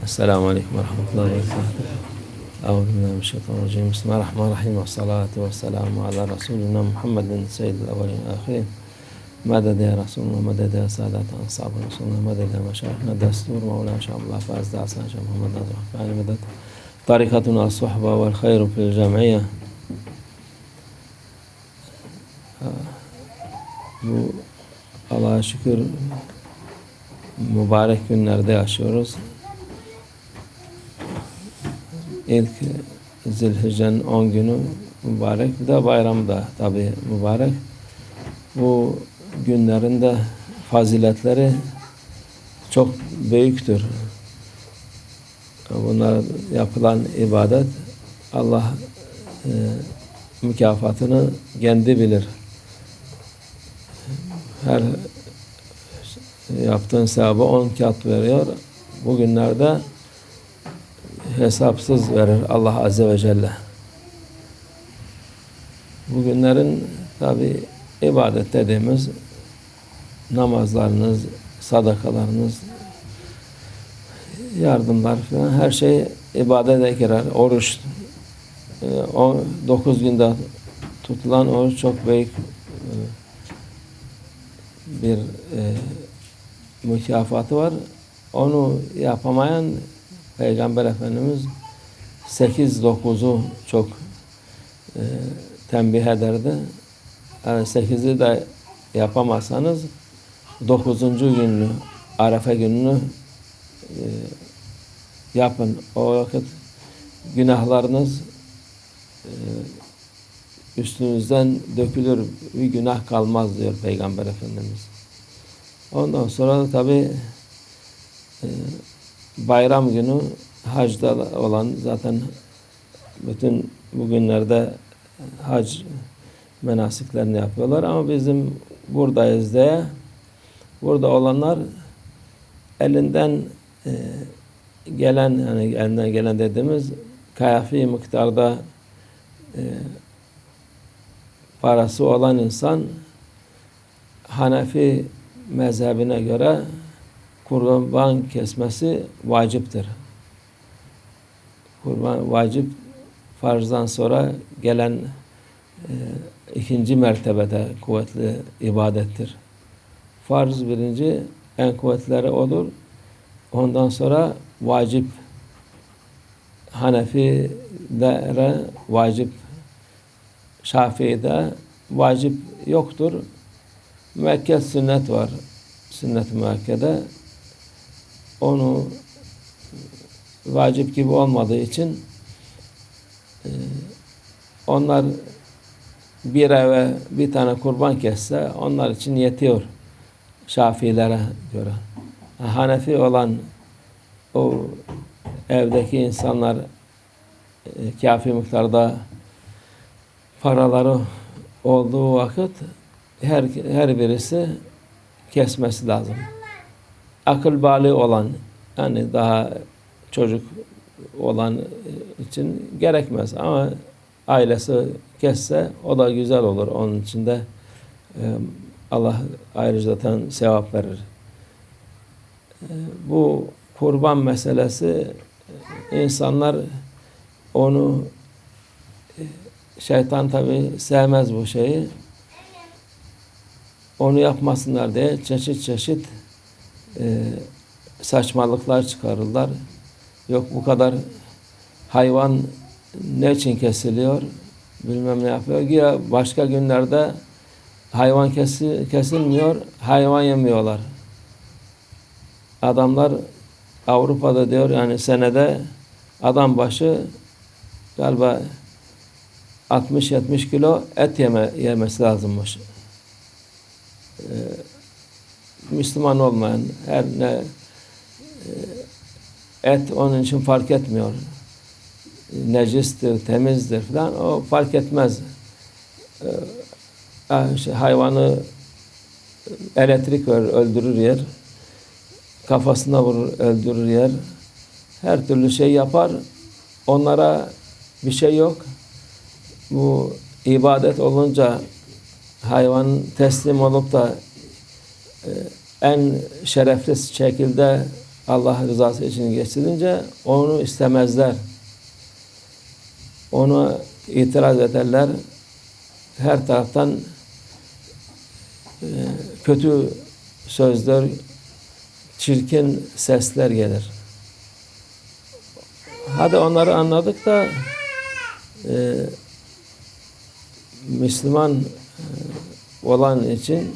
Esselamu Aleyküm ve Rahmetullahi ve Berekatuhu. Euzubillahimineşşeytanirracim. Bismillahirrahmanirrahim. Ve salatu ve selamu ala Resulina Muhammedin seyyidil evvelin ahirin. Medede ya Resulullah, medede ya saadat ansab-ı Resulullah, medede ya meşayihna destur Mevla Şahallah Fazda Hasan Şah Muhammed Azra Fâni medet. Tarikatuna as-suhba vel hayru fil cem'iyye. Bu Allah'a şükür mübarek günlerde yaşıyoruz. İlk Zilhicce'nin 10 günü mübarek, bir de bayram da tabi mübarek. Bu günlerin de faziletleri çok büyüktür. Bunlar yapılan ibadet Allah mükafatını kendi bilir. Her yaptığın sevabı 10 kat veriyor. Bugünlerde hesapsız verir Allah Azze ve Celle. Bugünlerin tabi ibadet dediğimiz namazlarınız, sadakalarınız, yardımlar falan her şey ibadete girer. Oruç, 9 günde tutulan oruç çok büyük bir mükafatı var. Onu yapamayan Peygamber Efendimiz 8-9'u çok tembih ederdi. Yani 8'i de yapamazsanız 9. gününü, Arefe gününü yapın. O vakit günahlarınız üstünüzden dökülür, bir günah kalmaz diyor Peygamber Efendimiz. Ondan sonra da tabi bayram günü hacda olan, zaten bütün bugünlerde hac menasiklerini yapıyorlar ama bizim buradayız diye, burada olanlar elinden gelen, yani elinden gelen dediğimiz kafi miktarda parası olan insan Hanefi mezhebine göre kurban kesmesi vaciptir. Kurban vacip, farzdan sonra gelen ikinci mertebede kuvvetli ibadettir. Farz birinci, en kuvvetleri odur. Ondan sonra vacip, Hanefilere vacip, Şafii'de vacip yoktur. Müekked sünnet var. Sünnet-i müekkede. Onu vacip gibi olmadığı için onlar bir eve bir tane kurban kesse onlar için yetiyor Şafiilere göre. Hanefi olan o evdeki insanlar kafi miktarda paraları olduğu vakit her birisi kesmesi lazım. Akıl bali olan, yani daha çocuk olan için gerekmez ama ailesi kesse o da güzel olur. Onun için de Allah ayrıca sevap verir. Bu kurban meselesi, insanlar onu, şeytan tabi sevmez bu şeyi. Onu yapmasınlar diye çeşit çeşit saçmalıklar çıkarırlar. Yok bu kadar hayvan ne için kesiliyor? Bilmem ne yapıyor. Ya başka günlerde hayvan kesilmiyor, hayvan yemiyorlar. Adamlar Avrupa'da diyor, yani senede adam başı galiba 60-70 kilo et yemesi lazımmış. Müslüman olmayan her ne et onun için fark etmiyor. Necistir, temizdir falan, o fark etmez. Hayvanı elektrik verir, öldürür yer. Kafasına vurur, öldürür yer. Her türlü şey yapar. Onlara bir şey yok. Bu ibadet olunca hayvan teslim olup da en şerefli şekilde Allah rızası için geçirince onu istemezler. Ona itiraz ederler. Her taraftan kötü sözler, çirkin sesler gelir. Hadi onları anladık da Müslüman olan için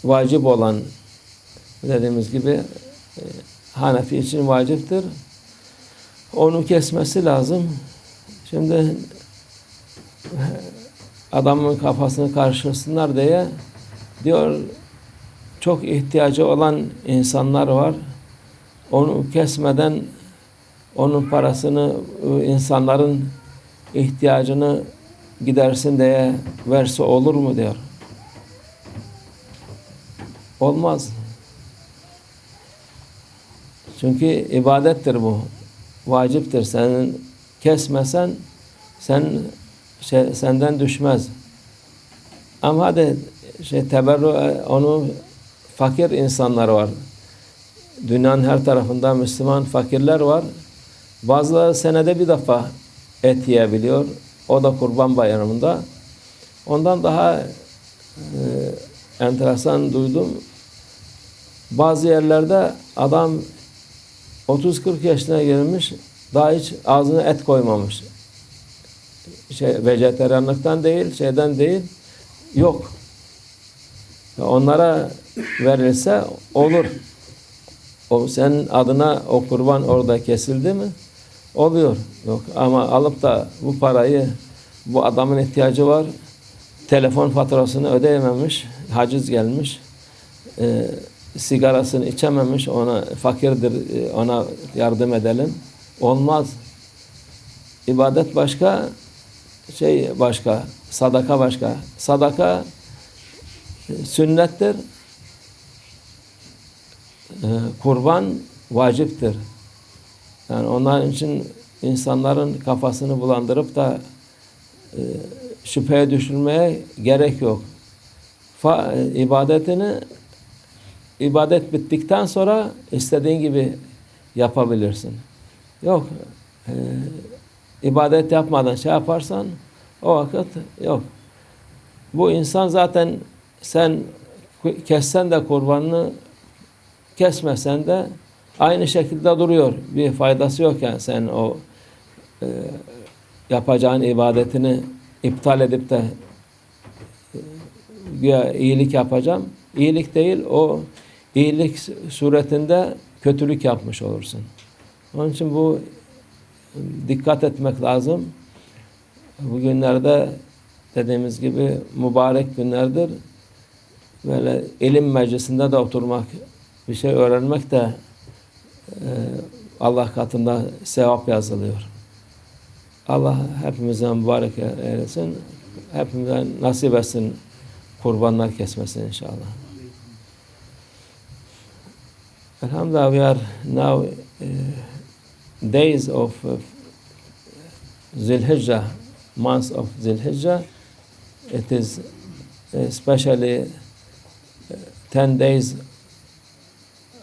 vacip olan, dediğimiz gibi Hanefi için vaciptir. Onu kesmesi lazım. Şimdi adamın kafasını karıştırsınlar diye diyor, çok ihtiyacı olan insanlar var. Onu kesmeden onun parasını, insanların ihtiyacını gidersin diye verse olur mu diyor. Olmaz. Çünkü ibadettir bu. Vaciptir. Senin kesmesen senden düşmez. Ama hadi teberru, onu fakir insanlar var. Dünyanın her tarafında Müslüman fakirler var. Bazıları senede bir defa et yiyebiliyor. O da Kurban Bayramı'nda. Ondan daha enteresan duydum. Bazı yerlerde adam 30-40 yaşına gelmiş, daha hiç ağzına et koymamış. Vejeteryanlıktan değil, şeyden değil, yok. Onlara verilse olur. O senin adına o kurban orada kesildi mi? Oluyor. Yok. Ama alıp da bu parayı, bu adamın ihtiyacı var, telefon faturasını ödeyememiş, haciz gelmiş, sigarasını içememiş, ona fakirdir, ona yardım edelim. Olmaz. İbadet başka, başka, sadaka başka. Sadaka sünnettir. Kurban vaciptir. Yani onun için insanların kafasını bulandırıp da şüpheye düşürmeye gerek yok. İbadet bittikten sonra istediğin gibi yapabilirsin. Yok. İbadet yapmadan yaparsan o vakit yok. Bu insan zaten sen kessen de kurbanını, kesmesen de aynı şekilde duruyor. Bir faydası yok yani sen o yapacağın ibadetini iptal edip de iyilik yapacağım. İyilik değil, o iyilik suretinde kötülük yapmış olursun. Onun için bu dikkat etmek lazım. Bugünlerde dediğimiz gibi mübarek günlerdir. Böyle ilim meclisinde de oturmak, bir şey öğrenmek de Allah katında sevap yazılıyor. Allah hepimize mübarek eylesin. Hepimize nasip etsin kurbanlar kesmesin inşallah. Alhamdulillah, we are now days of Zilhijjah, month of Zilhijjah. It is especially 10 days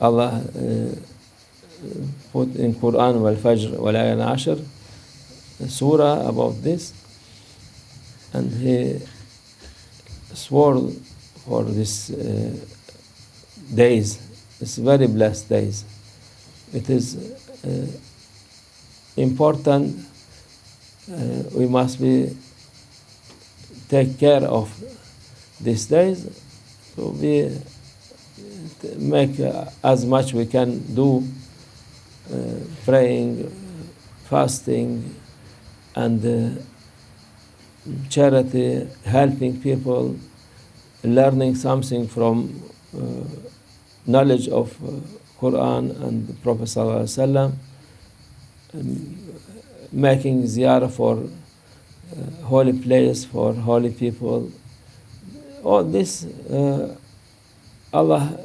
Allah put in Quran wal Fajr wal Ayan Ashir surah about this, and he swore for this days. It's very blessed days. It is important. We must take care of these days. So we make as much we can do, praying, fasting, and charity, helping people, learning something from knowledge of Quran and the Prophet Sallallahu Alaihi Wasallam, making ziyarah for holy place, for holy people. All this, Allah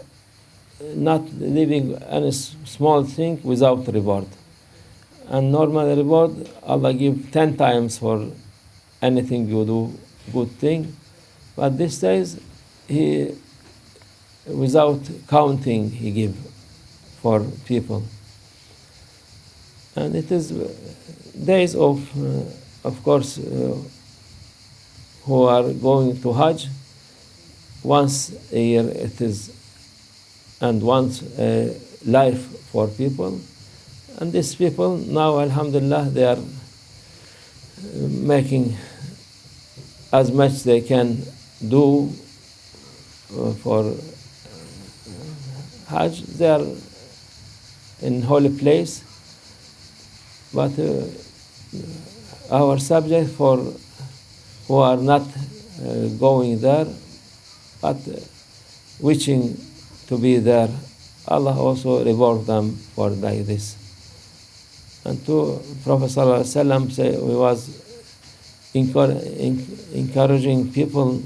not leaving any small thing without reward. And normal reward, Allah give 10 times for anything you do, good thing. But these days, He without counting he give for people. And it is days of course, who are going to Hajj, once a year it is, and once life for people. And these people now, alhamdulillah, they are making as much they can do for Hajj. They are in holy place, but our subject for who are not going there, but wishing to be there, Allah also reward them for like this. And to Prophet ﷺ say, he was encouraging people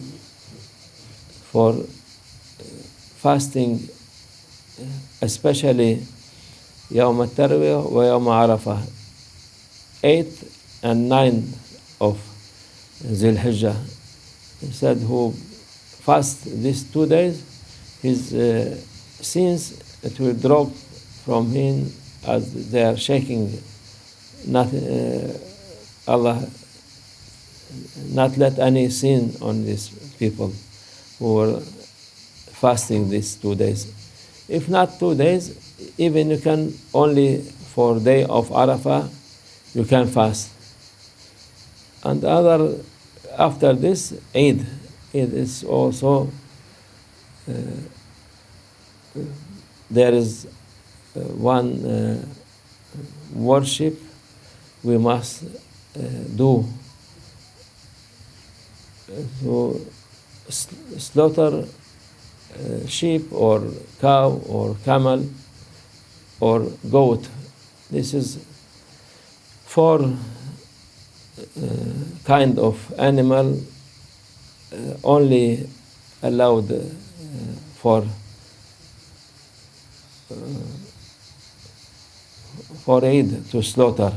for fasting, especially Yawm al-Tarwiyah wa Yawm Arafah, 8 and 9 of Zul Hijjah. He said, who fast these 2 days, his sins, it will drop from him as they are shaking. Not Allah not let any sin on these people who are fasting these 2 days. If not 2 days, even you can only for day of Arafah, you can fast. And after this, Eid. Eid is also, there is one worship we must do to slaughter sheep or cow or camel or goat. This is 4 kind of animal only allowed for Eid to slaughter.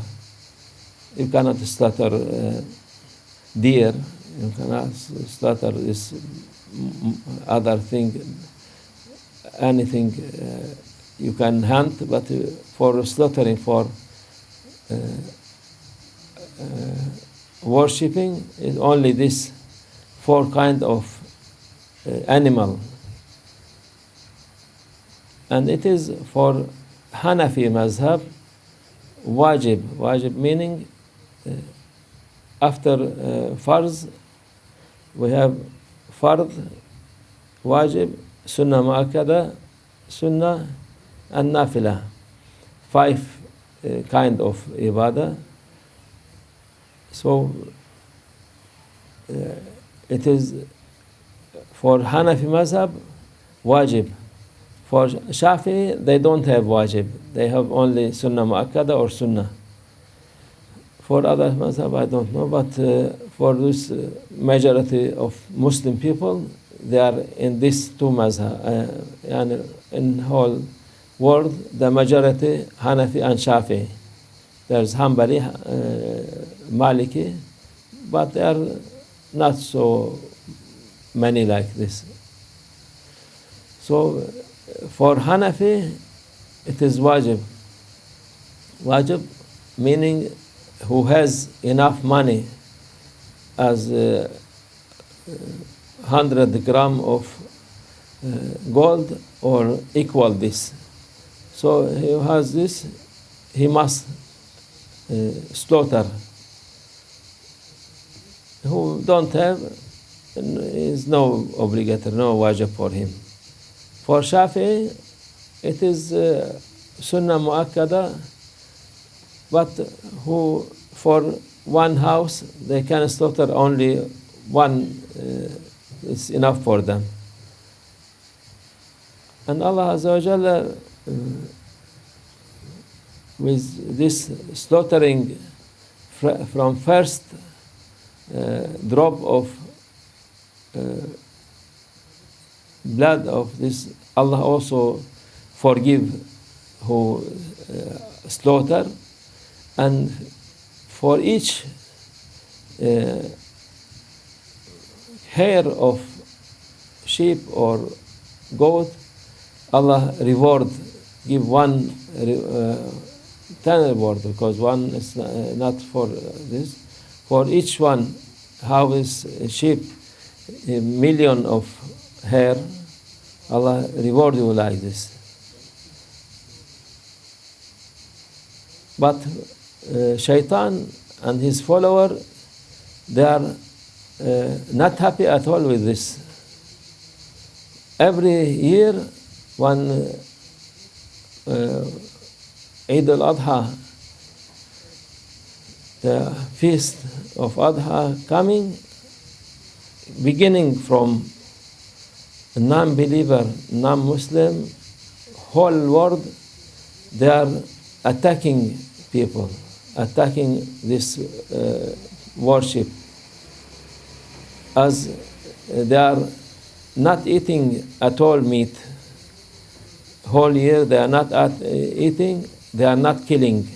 You cannot slaughter deer. You cannot slaughter this other thing, anything you can hunt, but for slaughtering, for worshipping, is only this 4 kind of animal. And it is for Hanafi mazhab wajib. Wajib meaning after farz, we have fard, wajib, sunnah mu'akkada, sunnah, and nafila. 5 kind of ibadah. So it is for Hanafi mazhab wajib. For Shafi'i, they don't have wajib. They have only sunnah mu'akkada or sunnah. For other mazhab, I don't know, but for this majority of Muslim people, they are in these 2 mazhab. And in whole world, the majority Hanafi and Shafi'i. There's Hanbali, Maliki, but they are not so many like this. So for Hanafi, it is wajib. Wajib meaning who has enough money as 100 gram of gold or equal this. So he has this, he must slaughter. Who don't have, is no obligatory, no wajib for him. For Shafi'i, it is sunnah mu'akkada, but who for one house they can slaughter only one, is enough for them. And Allah Azza wa Jalla, with this slaughtering from first drop of blood of this, Allah also forgive who slaughter, and for each hair of sheep or goat, Allah give 10 reward, because one is not for this. For each one, how is a sheep, a million of hair, Allah reward you like this. But Shaitan and his follower, they are not happy at all with this. Every year, when Eid al-Adha, the feast of Adha coming, beginning from non-believer, non-Muslim, whole world, they are attacking people, attacking this worship, as they are not eating at all meat. Whole year they are not eating, they are not killing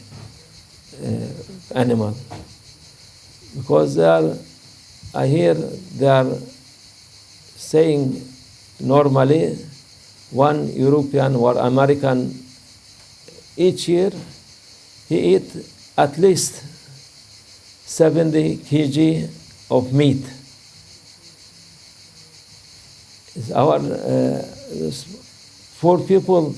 animal. Because they are, I hear they are saying normally one European or American each year he eat at least 70 kg of meat. Our poor people,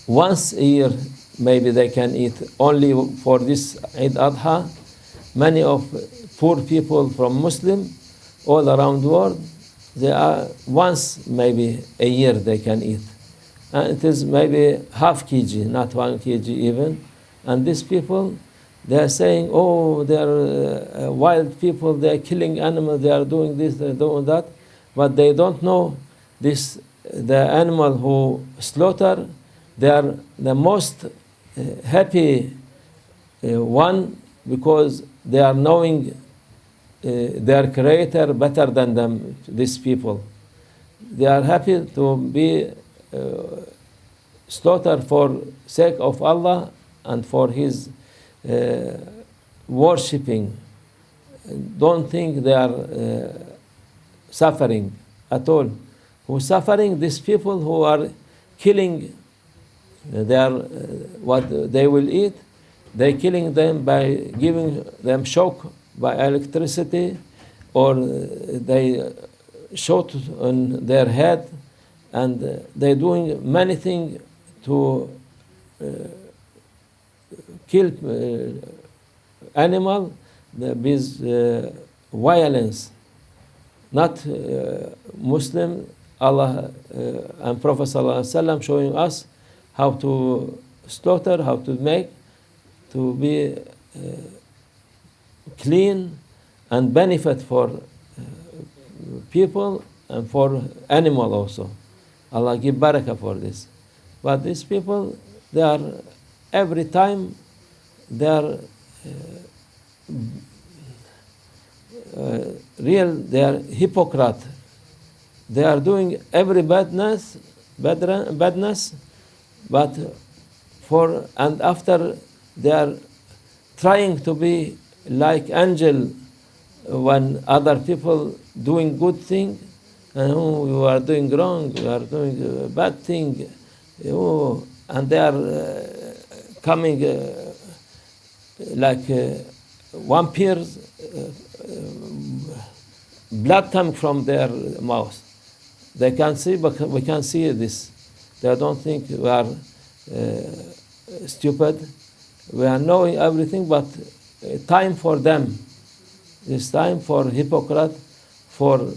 once a year maybe they can eat only for this Eid Adha. Many of poor people from Muslim all around the world, they are once maybe a year they can eat. And it is maybe half kg, not 1 kg even. And these people, they are saying, oh, they are wild people, they are killing animals, they are doing this, they are doing that. But they don't know this, the animal who slaughter, they are the most happy one, because they are knowing their creator better than them, these people. They are happy to be slaughtered for sake of Allah and for his worshipping. Don't think they are suffering at all. Who suffering? These people who are killing their what they will eat. They killing them by giving them shock by electricity, or they shot on their head, and they doing many things to kill animal with violence. Not Muslim. Allah and Prophet ﷺ showing us how to slaughter, how to make, to be clean and benefit for people and for animal also. Allah give barakah for this. But these people, they are every time they are real, they are hypocrite. They are doing every badness, but for and after they are trying to be like angel when other people doing good thing, and oh, you are doing wrong, you are doing bad thing, oh, and they are coming like vampires, blood coming from their mouth. They can see, but we can see this. They don't think we are stupid. We are knowing everything, but time for them. It's time for hypocrite, for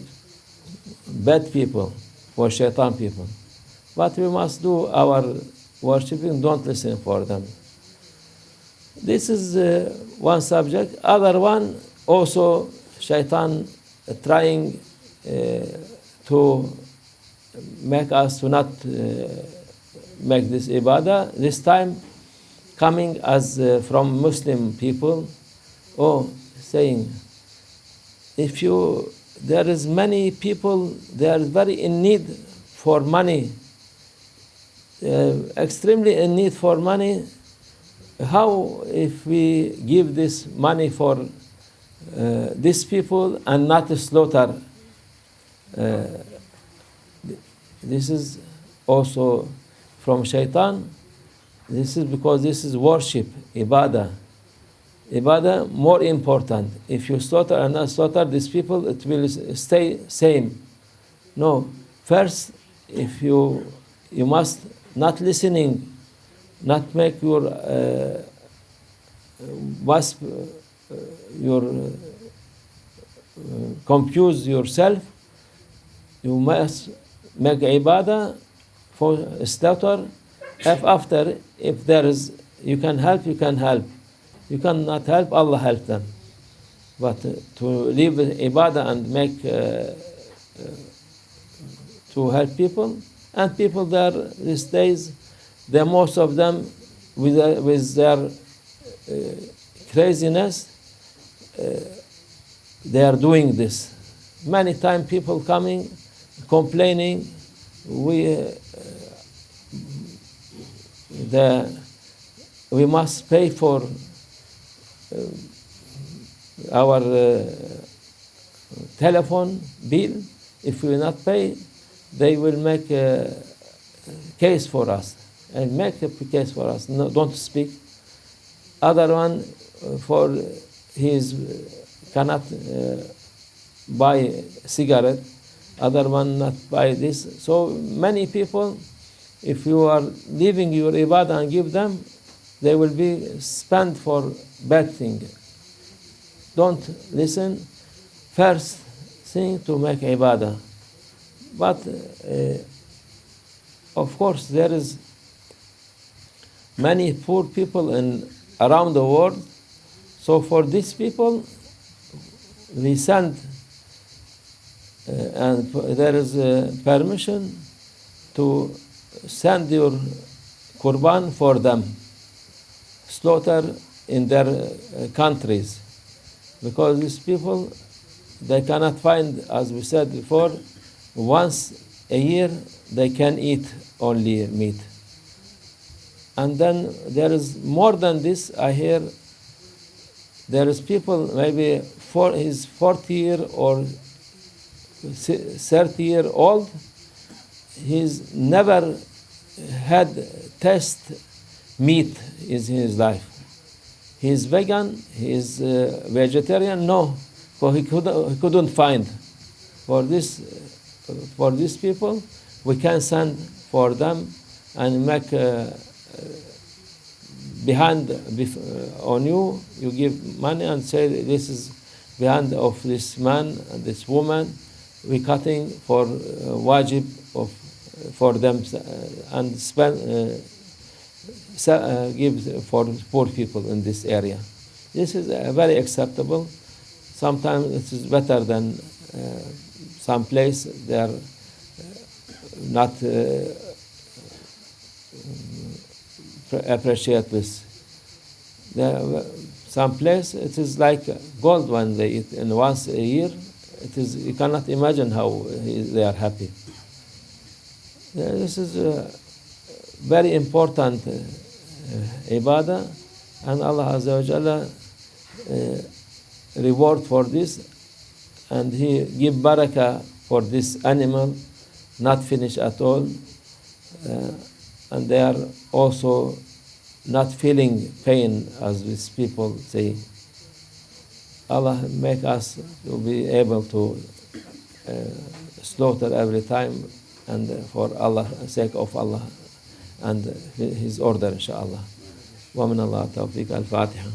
bad people, for shaitan people. But we must do our worshipping, don't listen for them. This is one subject. Other one, also shaitan trying to make us to not make this ibadah. This time coming as from Muslim people, saying, if you, there is many people, they are very in need for money, extremely in need for money. How if we give this money for these people and not slaughter this is also from shaitan. This is because this is worship, ibadah. Ibadah more important. If you slaughter and not slaughter these people, it will stay same. No, first, if you must not listening, not make your wasp, your confuse yourself. You must make ibadah for slaughter. If there is, you can help, you can help. You cannot help, Allah help them. But to leave ibadah and make to help people, and people there these days, most of them with their craziness, they are doing this. Many times people coming, complaining, we must pay for our telephone bill. If we not pay, they will make a case for us and make a case for us. No, don't speak. Other one for his cannot buy cigarette. Other one not buy this. So many people, if you are leaving your ibadah and give them, they will be spent for bad thing. Don't listen. First thing to make ibadah. But of course there is many poor people around the world. So for these people, we send and there is permission to send your qurban for them, slaughter in their countries, because these people, they cannot find, as we said before, once a year they can eat only meat. And then there is more than this. I hear there is people maybe he's 40 year or 30 year old. He's never had taste meat in his life. He's vegan, he's vegetarian, no, for he couldn't find. For these people, we can send for them and make behind on you. You give money and say this is behind of this man and this woman. We cutting for wajib for them and spend. Give for poor people in this area. This is very acceptable. Sometimes it is better than some place they are not appreciate this. Some place it is like gold when they eat, and once a year it is, you cannot imagine how they are happy. This is very important ibadah, and Allah Azza wa Jalla reward for this, and He give barakah for this animal, not finished at all, and they are also not feeling pain, as these people say. Allah make us to be able to slaughter every time, and for Allah, sake of Allah and His order, inshallah. Wa min Allah tawfiq. Al-Fatiha.